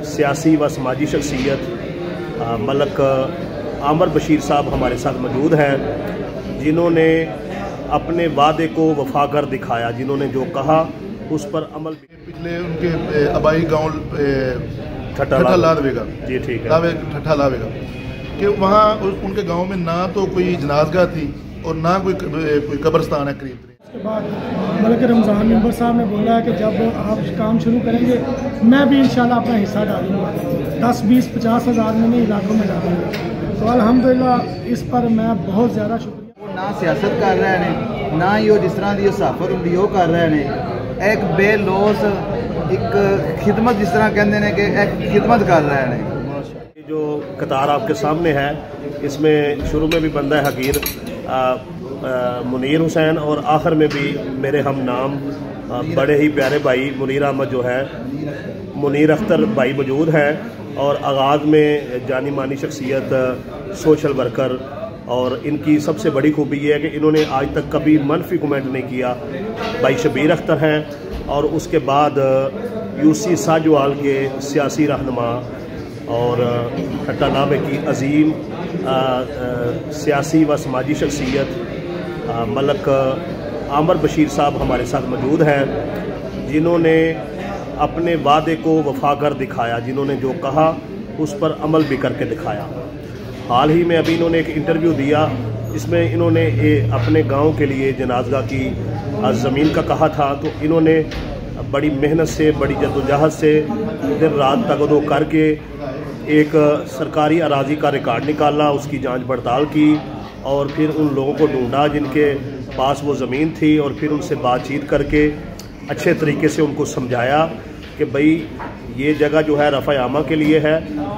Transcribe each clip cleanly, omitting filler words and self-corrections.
सियासी व समाजी शख्सियत मलक आमर बशीर साहब हमारे साथ मौजूद हैं, जिन्होंने अपने वादे को वफा कर दिखाया, जिन्होंने जो कहा उस पर अमल। पिछले उनके आबाई गांव ठट्ठा लावेगा, जी ठीक है, ठट्ठा लावेगा कि वहाँ उनके गांव में ना तो कोई जनाजगाह थी और ना कोई कब्रिस्तान है करीब। उसके बाद मलिक रमज़ान मेंबर साहब ने बोला है कि जब आप काम शुरू करेंगे मैं भी इंशाल्लाह अपना हिस्सा डालूंगा, 10, 20, 50 हज़ार में नहीं लाखों में डालूंगा। तो अल्हम्दुलिल्लाह इस पर मैं बहुत ज़्यादा शुक्रिया। ना सियासत कर रहे हैं ना ही जिस तरह की सफर होंगी वो कर रहे हैं, एक बेलोस एक खिदमत जिस तरह कहते हैं कि एक खिदमत कर रहे हैं। जो कतार आपके सामने है इसमें शुरू में भी बंदा है हकीर मुनीर हुसैन और आखिर में भी मेरे हम नाम बड़े ही प्यारे भाई मुनीर अहमद जो है मुनीर अख्तर भाई मौजूद हैं। और आगाज़ में जानी मानी शख्सियत सोशल वर्कर, और इनकी सबसे बड़ी खूबी ये है कि इन्होंने आज तक कभी मनफी कमेंट नहीं किया। भाई शबीर अख्तर हैं और उसके बाद यूसी साजवाल के सियासी रहनुमा और ठट्ठा नावे की अजीम सियासी व समाजी शख्सियत मलक आमर बशीर साहब हमारे साथ मौजूद हैं, जिन्होंने अपने वादे को वफा कर दिखाया, जिन्होंने जो कहा उस पर अमल भी करके दिखाया। हाल ही में अभी इन्होंने एक इंटरव्यू दिया, इसमें इन्होंने अपने गांव के लिए जनाज़गाह की ज़मीन का कहा था, तो इन्होंने बड़ी मेहनत से बड़ी जद्दोजहद से दिन रात तगदो करके एक सरकारी अराज़ी का रिकॉर्ड निकाला, उसकी जांच पड़ताल की और फिर उन लोगों को ढूंढा जिनके पास वो ज़मीन थी, और फिर उनसे बातचीत करके अच्छे तरीके से उनको समझाया कि भाई ये जगह जो है रफ़ा आमा के लिए है,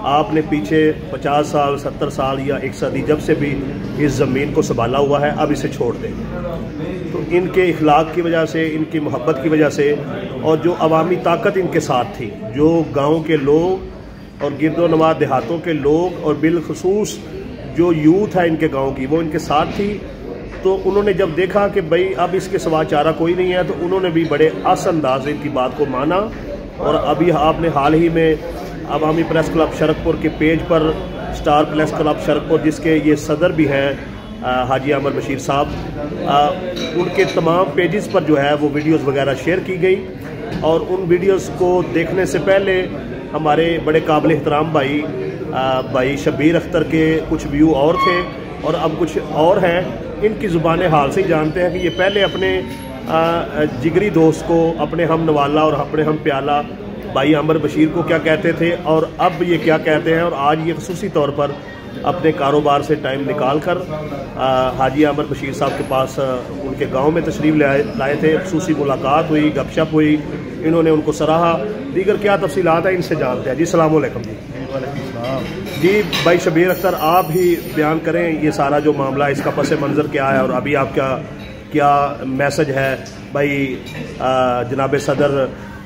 आपने पीछे 50 साल 70 साल या एक सदी जब से भी इस ज़मीन को संभाला हुआ है, अब इसे छोड़ दें। तो इनके इखलाक की वजह से, इनकी मोहब्बत की वजह से और जो अवामी ताकत इनके साथ थी, जो गाँव के लोग और गिरदोनवा देहातों के लोग और बिलखसूस जो यूथ है इनके गांव की वो इनके साथ थी, तो उन्होंने जब देखा कि भाई अब इसके सिवा चारा कोई नहीं है, तो उन्होंने भी बड़े आसान अंदाज से इनकी बात को माना। और अभी आपने हाल ही में अवामी प्रेस क्लब शरकपुर के पेज पर स्टार प्रेस क्लब शरकपुर, जिसके ये सदर भी हैं हाजी आमर बशीर साहब, उनके तमाम पेजेस पर जो है वो वीडियोज़ वगैरह शेयर की गई। और उन वीडियोज़ को देखने से पहले हमारे बड़े काबिल एहतराम भाई शबीर अख्तर के कुछ व्यू और थे और अब कुछ और हैं। इनकी ज़ुबान हाल से ही जानते हैं कि ये पहले अपने जिगरी दोस्त को, अपने हम नवाला और अपने हम प्याला भाई आमर बशीर को क्या कहते थे और अब ये क्या कहते हैं। और आज ये खसूसी तौर पर अपने कारोबार से टाइम निकाल कर हाजी आमर बशीर साहब के पास उनके गांव में तशरीफ़ लाए थे। खसूसी मुलाकात हुई, गपशप हुई, इन्होंने उनको सराहा। दीगर क्या तफसीलात है इनसे जानते हैं। जी अस्सलाम वालेकुम। जी भाई शबीर अख्तर, आप ही बयान करें ये सारा जो मामला, इसका पस मंज़र क्या है और अभी आपका क्या मैसेज है भाई जनाब सदर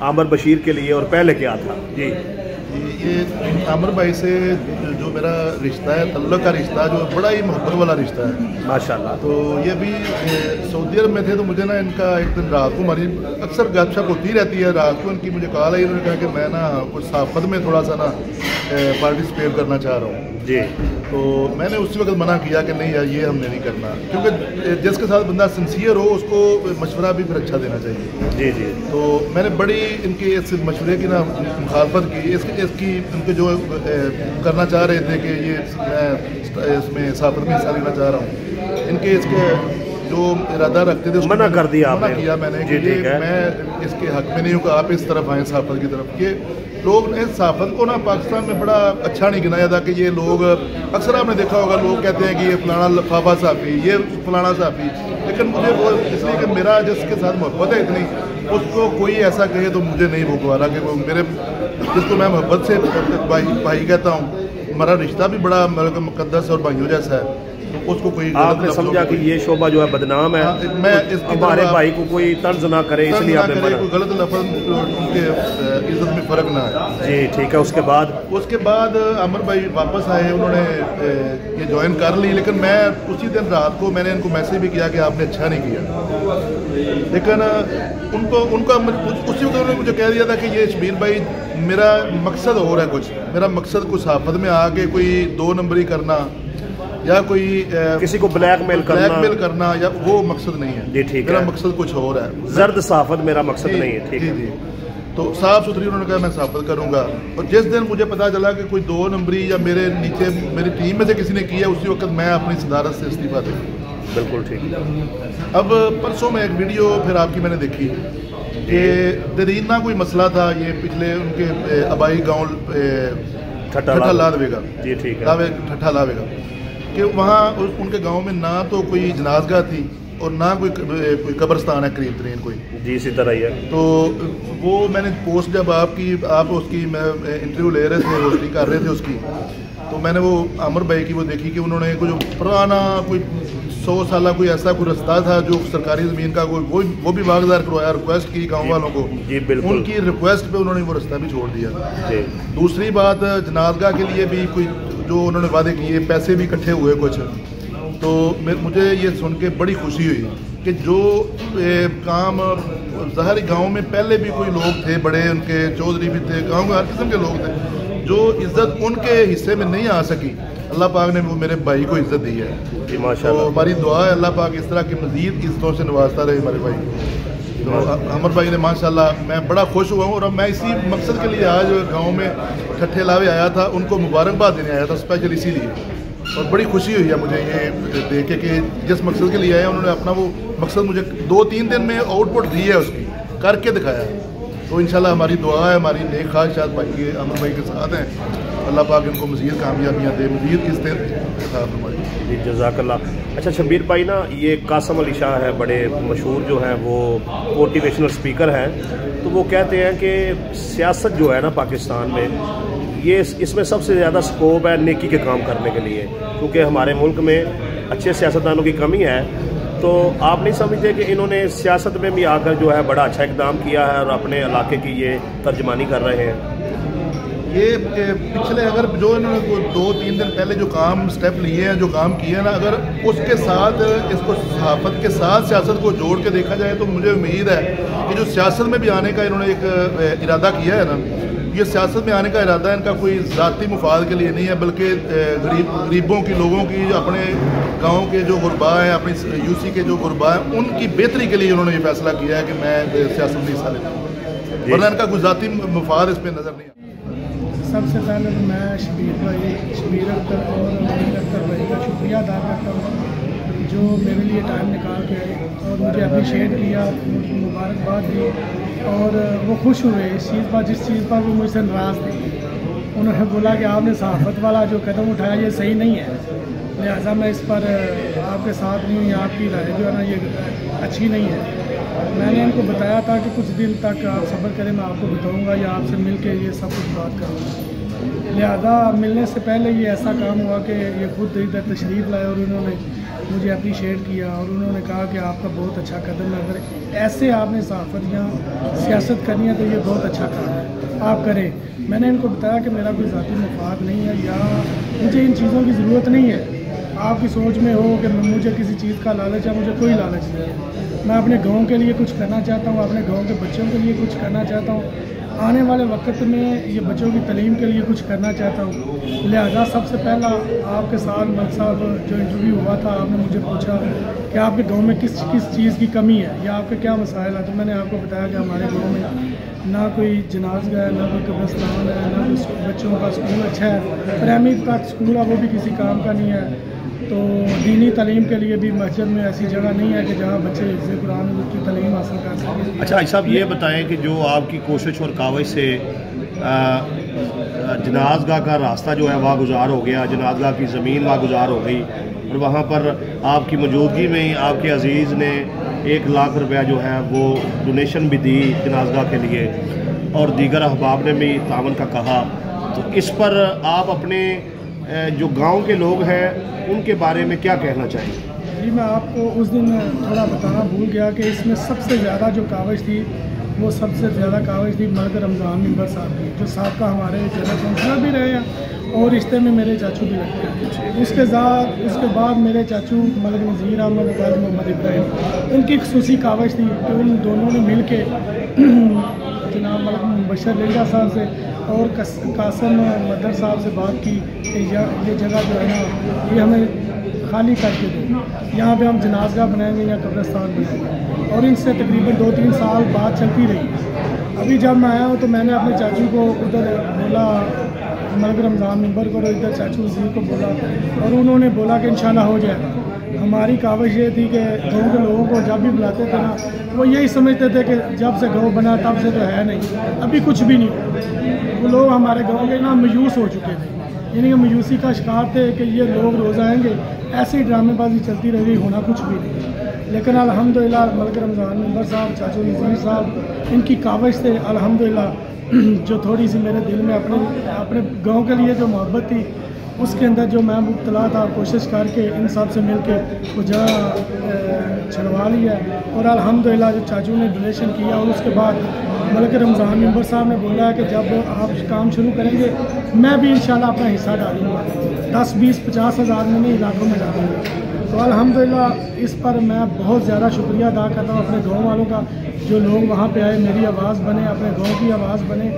आमर बशीर के लिए और पहले क्या था? जी ये आमर भाई से जो मेरा रिश्ता है, तल्लुक़ का रिश्ता, जो बड़ा ही मोहब्बत वाला रिश्ता है माशाल्लाह। तो ये भी सऊदी अरब में थे, तो मुझे ना इनका एक दिन रात को हमारी अक्सर गपशप होती रहती है, रात को इनकी मुझे कॉल आई, इन्होंने कहा कि मैं ना कुछ साफत में थोड़ा सा ना पार्टिसिपेट करना चाह रहा हूँ जी। तो मैंने उसी वक्त मना किया कि नहीं यार ये हमने नहीं करना, क्योंकि जिसके साथ बंदा सिंसियर हो उसको मशवरा भी फिर अच्छा देना चाहिए। जी जी। तो मैंने बड़ी इनके इस मशवरे की ना मुखालफत की, इसकी इनके जो करना चाह रहे थे कि ये मैं इसमें साफत में हिस्सा लेना चाह रहा हूँ, इनके इसके जो इरादा रखते थे उसको मना कर दिया, मना किया मैंने कि मैं इसके हक में नहीं हूँ कि आप इस तरफ आएँ साफत की तरफ। ये लोग ने साफत को ना पाकिस्तान में बड़ा अच्छा नहीं गिनाया था कि ये लोग, अक्सर आपने देखा होगा लोग कहते हैं कि ये फलाना लफाफा साफ़ी, ये फलाना साफ़ी, लेकिन मुझे वो इसलिए कि मेरा जिसके साथ मोहब्बत है इतनी, उसको कोई ऐसा कहे तो मुझे नहीं भुगवारा कि वो मेरे जिसको मैं मोहब्बत से भाई कहता हूँ, हमारा रिश्ता भी बड़ा मुकद्दस और भाइयों जैसा है। तो उसको कोई आपने समझा कि ये शोबा जो है बदनाम है, मैं इसकी हमारे भाई को कोई तर्ज ना करे, इसलिए आपने मना। कोई गलत लफ्ज़ उनके इज्जत में फ़र्क ना है। जी ठीक है। उसके बाद अमर भाई वापस आए, उन्होंने ये ज्वाइन कर ली, लेकिन मैं उसी दिन रात को मैंने इनको मैसेज भी किया कि आपने अच्छा नहीं किया, लेकिन उनको उनका उसी वक्त उन्होंने मुझे कह दिया था कि ये शबीर भाई मेरा मकसद और है कुछ, मेरा मकसद कुछ सहाफ़त में आके कोई 2 नंबरी करना या कोई किसी को ब्लैकमेल करना या वो मकसद नहीं है जी। ठीक है, मेरा मकसद कुछ और है, जर्द सहाफ़त मेरा मकसद नहीं है। ठीक है। तो साफ़ सुथरी उन्होंने कहा मैं सहाफ़त करूँगा, और जिस दिन मुझे पता चला कि कोई 2 नंबरी या मेरे नीचे मेरी टीम में से किसी ने किया, उसी वक्त मैं अपनी सदारत से इस्तीफ़ा दे। बिल्कुल ठीक। अब परसों में एक वीडियो फिर आपकी मैंने देखी, ये दरीना कोई मसला था, ये पिछले उनके आबाई गाँव ठट्ठा लावेगा जी। ठीक है। ठट्ठा लावेगा कि वहाँ उनके गांव में ना तो कोई जनाजगाह थी और ना कोई कब्रस्तान है करीब तरीन कोई जी, इसी तरह ही है। तो वो मैंने पोस्ट जब आप उसकी मैं इंटरव्यू ले रहे थे, होस्टिंग कर रहे थे उसकी, तो मैंने वो अमर भाई की वो देखी कि उन्होंने कोई पुराना कोई 100 साल कोई ऐसा कोई रास्ता था जो सरकारी ज़मीन का कोई वो भी वागदार करवाया, रिक्वेस्ट की गाँव वालों को जी। बिल्कुल। उनकी रिक्वेस्ट पे उन्होंने वो रास्ता भी छोड़ दिया जी। दूसरी बात, जनाजगाह के लिए भी कोई जो उन्होंने वादे किए, पैसे भी इकट्ठे हुए कुछ, तो मुझे ये सुन के बड़ी खुशी हुई कि जो काम ज़ाहिर गांव में पहले भी कोई लोग थे, बड़े उनके चौधरी भी थे, गांव में हर किस्म के लोग थे, जो इज़्ज़त उनके हिस्से में नहीं आ सकी, अल्लाह पाक ने वो मेरे भाई को इज़्ज़त दी है जी। माशाअल्लाह। तो हमारी दुआ है अल्लाह पाक इस तरह की मज़ीद इज़्ज़तों से नवाजता रहे हमारे भाई। तो अमर भाई ने माशाल्लाह मैं बड़ा खुश हुआ हूँ, और मैं इसी मकसद के लिए आज गांव में ठट्ठे लावे आया था, उनको मुबारकबाद देने आया था स्पेशल इसीलिए, और बड़ी खुशी हुई है मुझे ये देख के कि जिस मकसद के लिए आए उन्होंने अपना वो मकसद मुझे 2-3 दिन में आउटपुट दी है, उसकी करके दिखाया है। तो इंशाल्लाह हमारी दुआ है, हमारी नेक ख्वाहिशात भाई के अमर भाई के साथ हैं, अल्लाह पाक इनको मज़ीद कामयाबियाँ दे, मज़ीद किस्तें जी। जज़ाकल्लाह। अच्छा शबीर भाई ना, ये कासम अली शाह है, बड़े मशहूर जो हैं, वो मोटिवेशनल स्पीकर हैं, तो वो कहते हैं कि सियासत जो है ना पाकिस्तान में, ये इसमें सबसे ज़्यादा स्कोप है नेकी के काम करने के लिए, क्योंकि हमारे मुल्क में अच्छे सियासतदानों की कमी है। तो आप नहीं समझते कि इन्होंने सियासत में भी आकर जो है बड़ा अच्छा इक़दाम किया है और अपने इलाके की ये तर्जमानी कर रहे हैं? ये पिछले अगर जो इन्होंने 2-3 दिन पहले जो काम स्टेप लिए हैं, जो काम किए हैं ना, अगर उसके साथ इसको सहाफ़त के साथ सियासत को जोड़ के देखा जाए, तो मुझे उम्मीद है कि जो सियासत में भी आने का इन्होंने एक इरादा किया है ना, ये सियासत में आने का इरादा इनका कोई ज़ाती मुफाद के लिए नहीं है, बल्कि गरीबों की, लोगों की, अपने गाँव के जो गुरबा हैं, अपनी यूसी के जो गुरबा हैं, उनकी बेहतरी के लिए उन्होंने ये फैसला किया है कि मैं सियासत में हिस्सा लेता हूँ, वरना इनका कोई ज़ाती मुफाद इस पर नज़र नहीं आता। सबसे पहले तो मैं शबीर अख्तर और मोइन अख्तर भाई का शुक्रिया अदा करता हूँ, जो मेरे लिए टाइम निकाल के और मुझे अप्रिशिएट किया, मुझे मुबारकबाद दी, और वो खुश हुए इस चीज़ पर, जिस चीज़ पर वो मुझसे नाराज़ थे। उन्होंने बोला कि आपने सहाफ़त वाला जो कदम उठाया ये सही नहीं है, लिहाजा मैं इस पर आपके साथ नहीं हूँ, आपकी राय जो है ना ये अच्छी नहीं है। मैंने इनको बताया था कि कुछ दिन तक आप सब्र करें, मैं आपको बताऊंगा या आपसे मिल के ये सब कुछ बात करूँगा। लिहाजा मिलने से पहले ये ऐसा काम हुआ कि ये खुद इधर तशरीफ़ लाए और उन्होंने मुझे अप्रिशिएट किया, और उन्होंने कहा कि आपका बहुत अच्छा कदम है, अगर ऐसे आपने सहाफ़त या सियासत करनी है तो ये बहुत अच्छा काम है, आप करें। मैंने इनको बताया कि मेरा कोई ज़ाती मुफाद नहीं है या मुझे इन चीज़ों की ज़रूरत नहीं है। आपकी सोच में हो कि मुझे किसी चीज़ का लालच है, मुझे कोई लालच नहीं है। मैं अपने गांव के लिए कुछ करना चाहता हूँ, अपने गांव के बच्चों के लिए कुछ करना चाहता हूँ, आने वाले वक्त में ये बच्चों की तालीम के लिए कुछ करना चाहता हूँ। लिहाजा सबसे पहला आपके साथ मलिक साहब जो इंटरव्यू हुआ था, आपने मुझे पूछा कि आपके गांव में किस चीज़ की कमी है या आपके क्या मसाइल है, तो मैंने आपको बताया कि हमारे गांव में ना कोई जनाज़गाह है, ना कोई कब्रिस्तान है, ना कोई बच्चों का स्कूल अच्छा है, प्राइमरी तक स्कूल है वो भी किसी काम का नहीं है। तो दीनी तालीम के लिए भी मस्जिद में ऐसी जगह नहीं है कि जहाँ बच्चे हिफ्ज़ कुरान की तालीम हासिल कर सकें। अच्छा साहब, ये बताएं कि जो आपकी कोशिश और कावज से जनाज़गाह का रास्ता जो है वागुजार हो गया, जनाज़गाह की ज़मीन वागुजार हो गई, और वहाँ पर आपकी मौजूदगी में आपके अजीज़ ने 1 लाख रुपया जो है वो डोनेशन भी दी जनाज़गाह के लिए, और दीगर अहबाब ने भी तावन का कहा, तो इस पर आप अपने जो गांव के लोग हैं उनके बारे में क्या कहना चाहेंगे? जी, मैं आपको उस दिन थोड़ा बताना भूल गया कि इसमें सबसे ज़्यादा जो काविश थी वो सबसे ज़्यादा काविश थी मलिक रमज़ान मेंबर साहब की, जो साहब का हमारे जनरल काउंसलर भी रहे हैं और रिश्ते में मेरे चाचू भी लगते हैं। उसके बाद मेरे चाचू मलिक नज़ीर अहमद गाजी मोहम्मद इब्राहिम, उनकी खसूसी काविश थी कि उन दोनों ने मिल के जनाब मलिक मुबशर लिंडा साहब से और कासिम मदर साहब से बात की कि ये जगह जो है ना ये हमें खाली करके दो, यहाँ पे हम जनाजा बनाएंगे या कब्रिस्तान बनाएंगे, और इनसे तकरीबन 2-3 साल बात चलती रही। अभी जब मैं आया हूँ तो मैंने अपने चाचू को उधर बोला, मलिक रमज़ान मेंबर को, इधर चाचू वज़ीर को बोला, और उन्होंने बोला कि इंशाल्लाह हो जाएगा। हमारी काविश ये थी कि गाँव के लोगों को जब भी बुलाते थे ना वो यही समझते थे कि जब से गाँव बना तब से तो है नहीं, अभी कुछ भी नहीं हो। वो लोग हमारे गाँव के ना मायूस हो चुके थे, यानी कि मायूसी का शिकार थे कि ये लोग रोज़ आएंगे, ऐसे ही ड्रामेबाजी चलती रह गई, होना कुछ भी नहीं। लेकिन अल्हम्दुलिल्लाह मलिक रमज़ान मेंबर साहब, चाचू नज़ीर साहब, इनकी काविश से अल्हम्दुलिल्लाह जो थोड़ी सी मेरे दिल में अपने गांव के लिए जो मोहब्बत थी उसके अंदर जो मैं मुब्तला था, कोशिश करके इन सब से मिल के वो जगह छड़वा लिया, और अल्हम्दुलिल्लाह जो चाचू ने डोनेशन किया और उसके बाद मलिक रमज़ान मेंबर साहब ने बोला है कि जब आप काम शुरू करेंगे मैं भी इंशाल्लाह अपना हिस्सा डालूँगा, 10, 20, 50 हज़ार में नहीं, लाखों में डालूँगा। तो अल्हम्दुलिल्लाह इस पर मैं बहुत ज़्यादा शुक्रिया अदा करता हूँ अपने गाँव वालों का, जो लोग वहाँ पे आए, मेरी आवाज़ बने, अपने गाँव की आवाज़ बने,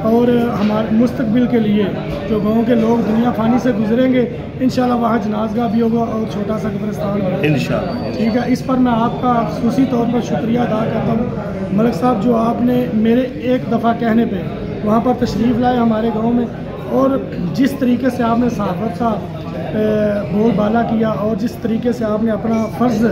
और हमारे मुस्तकबिल के लिए जो गाँव के लोग दुनिया फानी से गुजरेंगे इंशाल्लाह वहाँ जनाज़गाह भी होगा और छोटा सा कब्रिस्तान होगा इंशाल्लाह। ठीक है, इस पर मैं आपका खुसूसी तौर पर शुक्रिया अदा करता हूँ मलिक साहब, जो आपने मेरे एक दफ़ा कहने पे वहाँ पर तशरीफ़ लाए हमारे गाँव में, और जिस तरीके से आपने सहाफ़त का बोलबाला किया और जिस तरीके से आपने अपना फ़र्ज़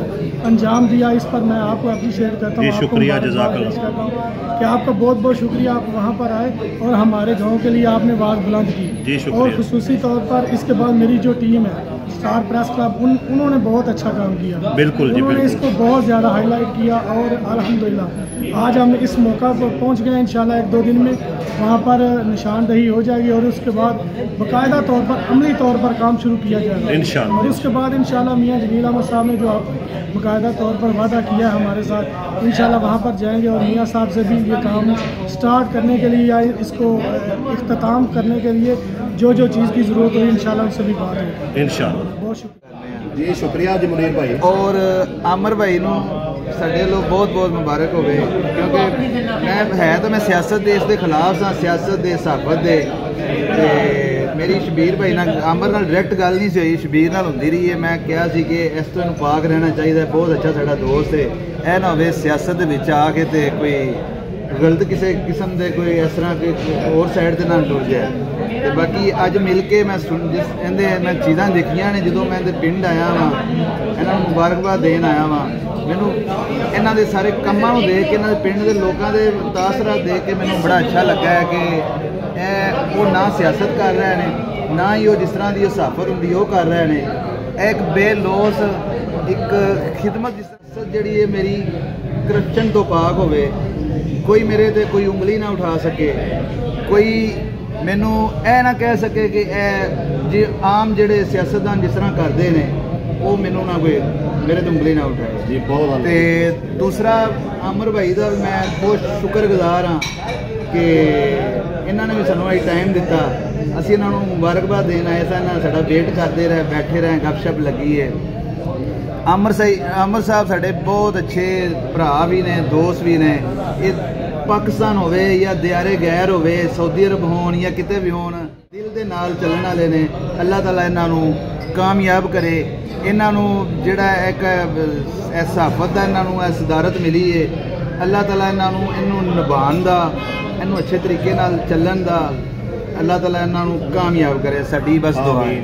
अंजाम दिया, इस पर मैं आपको अप्रिशिएट करता हूँ, शुक्रिया, जज़ाकल्लाह करता हूँ कि आपका बहुत बहुत शुक्रिया। आप वहाँ पर आए और हमारे गांव के लिए आपने आवाज़ बुलंद की, और खुसूसी तौर पर इसके बाद मेरी जो टीम है स्टार प्रेस क्लब, उन्होंने बहुत अच्छा काम किया, बिल्कुल जी, उन्होंने इसको बहुत ज़्यादा हाईलाइट किया, और अल्हम्दुलिल्लाह आज हम इस मौका पर पहुँच गए। इंशाल्लाह 1-2 दिन में वहाँ पर निशानदही हो जाएगी और उसके बाद बाकायदा तौर पर अमली तौर पर काम शुरू किया जाएगा इंशाल्लाह, और उसके बाद इंशाल्लाह मियाँ जलील अहमद साहब ने जो बाकायदा तौर पर वादा किया है हमारे साथ, इंशाल्लाह वहाँ पर जाएंगे और मियाँ साहब से भी ये काम स्टार्ट करने के लिए या इसको इख्तिताम करने के लिए जो जो चीज़ की ज़रूरत होगी इंशाल्लाह उससे भी बात होगी इंशाल्लाह। बहुत शुक्रिया जी, शुक्रिया जी मुनीर भाई। और आमर भाई ਨੂੰ ਸਾਡੇ ਲੋ ਬਹੁਤ ਬਹੁਤ ਮੁਬਾਰਕ ਹੋਵੇ, ਕਿਉਂਕਿ मैं सियासत ਦੇ ਇਸ ਦੇ ਖਿਲਾਫ ਸਾਂ, ਸਿਆਸਤ ਦੇ ਸਹਾਫਤ ਦੇ, ਤੇ ਮੇਰੀ ਸ਼ਬੀਰ ਭਾਈ ਨਾਲ ਆਮਰ ਨਾਲ ਡਾਇਰੈਕਟ ਗੱਲ ਨਹੀਂ ਸੀ ਹੋਈ, ਸ਼ਬੀਰ ਨਾਲ ਹੁੰਦੀ ਰਹੀ ਹੈ। ਮੈਂ ਕਿਹਾ ਸੀ ਕਿ ਇਸ ਤੋਂ ਇਹਨੂੰ ਪਾਕ ਰਹਿਣਾ ਚਾਹੀਦਾ, ਬਹੁਤ ਅੱਛਾ ਸਾਡਾ ਦੋਸਤ ਹੈ, ਇਹ ਨਾ ਹੋਵੇ ਸਿਆਸਤ ਦੇ ਵਿੱਚ ਆ ਕੇ ਤੇ ਕੋਈ ਗਲਤ ਕਿਸੇ ਕਿਸਮ ਦੇ ਕੋਈ ਇਸ ਤਰ੍ਹਾਂ ਕੋਈ ਹੋਰ ਸਾਈਡ ਤੇ ਨਾ ਟੁਰ ਜਾਏ। ਤੇ ਬਾਕੀ ਅੱਜ ਮਿਲ ਕੇ ਮੈਂ ਮੈਂ ਚੀਜ਼ਾਂ ਦੇਖੀਆਂ ਨੇ, ਜਦੋਂ ਮੈਂ ਇਹਦੇ ਪਿੰਡ ਆਇਆ ਵਾਂ, ਇਹਨਾਂ ਨੂੰ ਮੁਬਾਰਕਬਾਦ ਦੇਣ ਆਇਆ ਵਾਂ, ਮੈਨੂੰ ਇਹਨਾਂ ਦੇ ਸਾਰੇ ਕੰਮਾਂ ਨੂੰ ਦੇਖ ਕੇ, ਇਹਨਾਂ ਦੇ ਪਿੰਡ ਦੇ ਲੋਕਾਂ ਦੇ ਤਾਸਰਾ ਦੇਖ ਕੇ ਮੈਨੂੰ ਬੜਾ ਅੱਛਾ ਲੱਗਾ ਹੈ ਕਿ ਇਹ ਉਹ ਨਾ ਸਿਆਸਤ ਕਰ ਰਹੇ ਨੇ, ਨਾ ਹੀ ਉਹ ਜਿਸ ਤਰ੍ਹਾਂ ਦੀ ਉਹ ਸਹਾਫਤ ਹੁੰਦੀ ਉਹ ਕਰ ਰਹੇ ਨੇ, ਇੱਕ ਬੇਲੋਸ ਇੱਕ ਖਿਦਮਤ ਦੀ ਸਿਆਸਤ ਜਿਹੜੀ ਹੈ ਮੇਰੀ ਕਰਪਸ਼ਨ ਤੋਂ ਪਾਕ ਹੋਵੇ, ਕੋਈ ਮੇਰੇ ਤੇ ਕੋਈ ਉਂਗਲੀ ਨਾ ਉਠਾ ਸਕੇ, ਕੋਈ ਮੈਨੂੰ ਇਹ ਨਾ ਕਹਿ ਸਕੇ ਕਿ ਇਹ ਜੇ ਆਮ ਜਿਹੜੇ ਸਿਆਸਤਦਾਨ ਜਿਸ ਤਰ੍ਹਾਂ ਕਰਦੇ ਨੇ ਉਹ ਮੈਨੂੰ ਨਾ ਕੋਈ ਮੇਰੇ ਤੇ ਉਂਗਲੀ ਨਾ ਉਠਾਏ ਜੀ। ਬਹੁਤ ਤੇ ਦੂਸਰਾ ਆਮਰ ਭਾਈ ਦਾ ਮੈਂ ਬਹੁਤ ਸ਼ੁਕਰਗੁਜ਼ਾਰ ਹਾਂ ਕਿ ਇਹਨਾਂ ਨੇ ਵੀ ਸਾਨੂੰ ਇਹ ਟਾਈਮ ਦਿੱਤਾ, ਅਸੀਂ ਇਹਨਾਂ ਨੂੰ ਮੁਬਾਰਕਬਾਦ ਦੇਣ ਆਏ ਸਾਂ, ਇਹਨਾਂ ਸਾਡਾ ਵੇਟ ਕਰਦੇ ਰਹੇ, ਬੈਠੇ ਰਹੇ, ਗੱਪਸ਼ਪ ਲੱਗੀ ਹੈ। ਆਮਰ ਸਾਹਿਬ ਸਾਡੇ ਬਹੁਤ ਅੱਛੇ ਭਰਾ ਵੀ ਨੇ, ਦੋਸਤ ਵੀ ਨੇ। ਇਹ ਪਾਕਿਸਤਾਨ ਹੋਵੇ ਜਾਂ ਦਿਆਰੇ ਗੈਰ ਹੋਵੇ, ਸਾਊਦੀ ਅਰਬ ਹੋਣ ਜਾਂ ਕਿਤੇ ਵੀ ਹੋਣ, ਦਿਲ ਦੇ ਨਾਲ ਚੱਲਣ ਵਾਲੇ ਨੇ। ਅੱਲਾਹ ਤਾਲਾ ਇਹਨਾਂ ਨੂੰ ਕਾਮਯਾਬ ਕਰੇ, ਇਹਨਾਂ ਨੂੰ ਜਿਹੜਾ ਇੱਕ ਸਹਾਫਤ ਦਾ ਇਹਨਾਂ ਨੂੰ ਸਦਾਰਤ ਮਿਲੀ ਹੈ, ਅੱਲਾਹ ਤਾਲਾ ਇਹਨੂੰ ਨਿਭਾਉਣ ਦਾ, ਇਹਨੂੰ ਅੱਛੇ ਤਰੀਕੇ ਨਾਲ ਚੱਲਣ ਦਾ ਅੱਲਾਹ ਤਾਲਾ ਇਹਨਾਂ ਨੂੰ ਕਾਮਯਾਬ ਕਰੇ, ਸਾਡੀ ਬਸ ਦੁਆ ਹੈ।